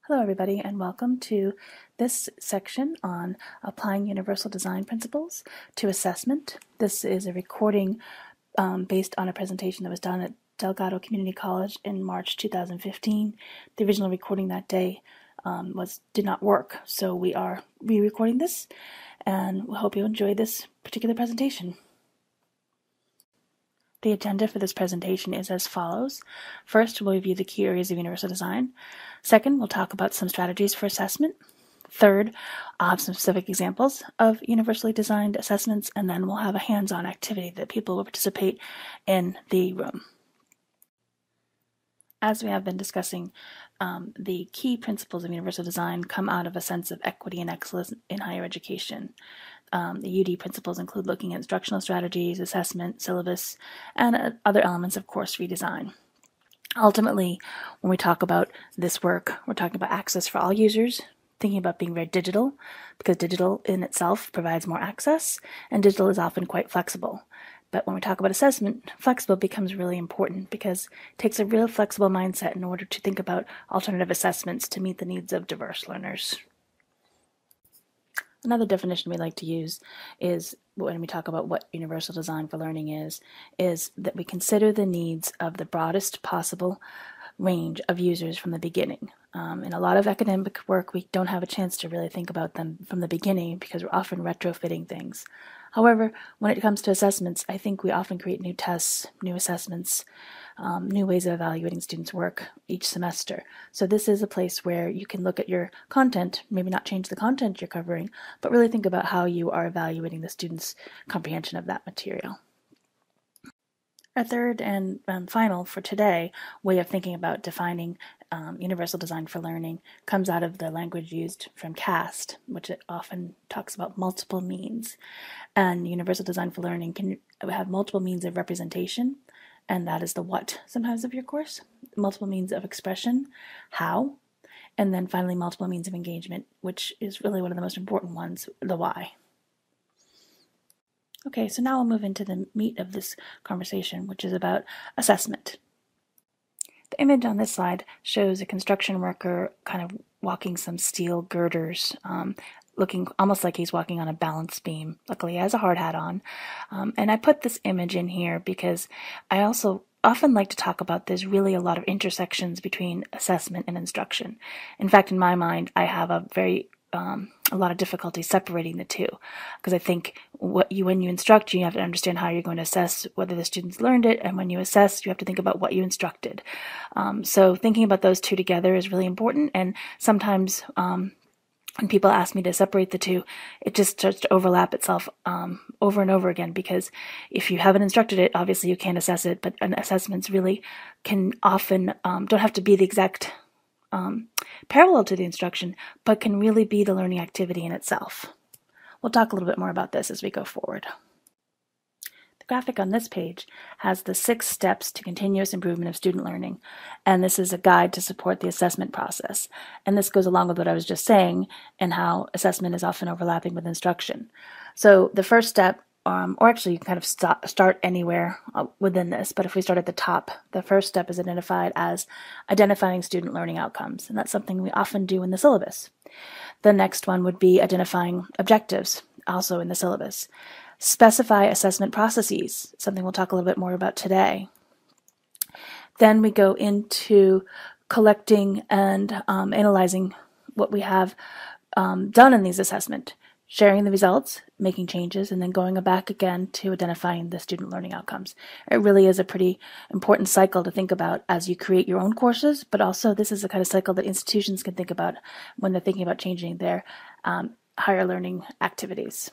Hello everybody and welcome to this section on applying universal design principles to assessment. This is a recording based on a presentation that was done at Delgado Community College in March 2015. The original recording that day did not work, so we are re-recording this and we hope you enjoy this particular presentation. The agenda for this presentation is as follows. First, we'll review the key areas of universal design. Second, we'll talk about some strategies for assessment. Third, I'll have some specific examples of universally designed assessments, and then we'll have a hands-on activity that people will participate in the room. As we have been discussing, the key principles of universal design come out of a sense of equity and excellence in higher education. The UD principles include looking at instructional strategies, assessment, syllabus, and other elements of course redesign. Ultimately, when we talk about this work, we're talking about access for all users, thinking about being very digital, because digital in itself provides more access, and digital is often quite flexible. But when we talk about assessment, flexible becomes really important because it takes a real flexible mindset in order to think about alternative assessments to meet the needs of diverse learners. Another definition we like to use is, when we talk about what universal design for learning is that we consider the needs of the broadest possible range of users from the beginning. In a lot of academic work, we don't have a chance to really think about them from the beginning because we're often retrofitting things. However, when it comes to assessments, I think we often create new tests, new assessments, new ways of evaluating students' work each semester. So this is a place where you can look at your content, maybe not change the content you're covering, but really think about how you are evaluating the students' comprehension of that material. Our third and final for today way of thinking about defining universal design for learning comes out of the language used from CAST, which it often talks about multiple means. And universal design for learning can have multiple means of representation, and that is the what sometimes of your course, multiple means of expression, how, and then finally multiple means of engagement, which is really one of the most important ones, the why. Okay, so now we'll move into the meat of this conversation, which is about assessment. The image on this slide shows a construction worker kind of walking some steel girders, looking almost like he's walking on a balance beam. Luckily, he has a hard hat on. And I put this image in here because I also often like to talk about there's really a lot of intersections between assessment and instruction. In fact, in my mind, I have a lot of difficulty separating the two, because I think when you instruct, you have to understand how you're going to assess whether the students learned it, and when you assess, you have to think about what you instructed. So thinking about those two together is really important, and sometimes when people ask me to separate the two, it just starts to overlap itself over and over again, because if you haven't instructed it, obviously you can't assess it, but assessments really can often don't have to be the exact parallel to the instruction, but can really be the learning activity in itself. We'll talk a little bit more about this as we go forward. The graphic on this page has the 6 steps to continuous improvement of student learning, and this is a guide to support the assessment process. And this goes along with what I was just saying and how assessment is often overlapping with instruction. So the first step, or actually you can kind of start anywhere within this, but if we start at the top, the first step is identified as identifying student learning outcomes, and that's something we often do in the syllabus. The next one would be identifying objectives, also in the syllabus. Specify assessment processes, something we'll talk a little bit more about today. Then we go into collecting and analyzing what we have done in these assessments, sharing the results, making changes, and then going back again to identifying the student learning outcomes. It really is a pretty important cycle to think about as you create your own courses, but also this is the kind of cycle that institutions can think about when they're thinking about changing their higher learning activities.